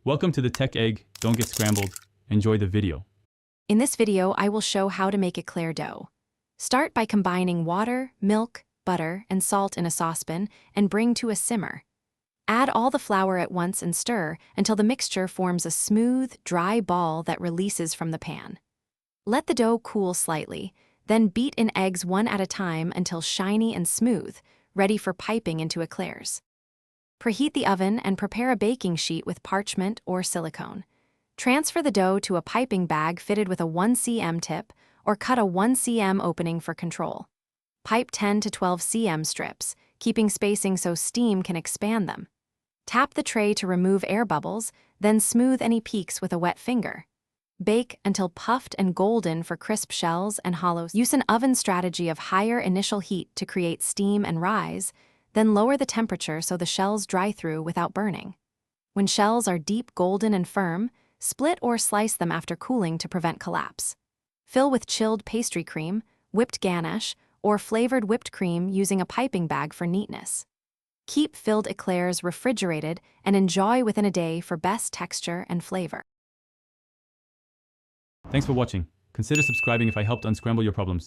Welcome to the Tech Egg. Don't get scrambled. Enjoy the video. In this video, I will show how to make eclair dough. Start by combining water, milk, butter, and salt in a saucepan and bring to a simmer. Add all the flour at once and stir until the mixture forms a smooth, dry ball that releases from the pan. Let the dough cool slightly, then beat in eggs one at a time until shiny and smooth, ready for piping into eclairs. Preheat the oven and prepare a baking sheet with parchment or silicone. Transfer the dough to a piping bag fitted with a 1 cm tip or cut a 1 cm opening for control. Pipe 10 to 12 cm strips, keeping spacing so steam can expand them. Tap the tray to remove air bubbles, then smooth any peaks with a wet finger. Bake until puffed and golden for crisp shells and hollows. Use an oven strategy of higher initial heat to create steam and rise, then lower the temperature so the shells dry through without burning. When shells are deep golden and firm, split or slice them after cooling to prevent collapse. Fill with chilled pastry cream, whipped ganache, or flavored whipped cream using a piping bag for neatness. Keep filled eclairs refrigerated and enjoy within a day for best texture and flavor. Thanks for watching. Consider subscribing if I helped unscramble your problems.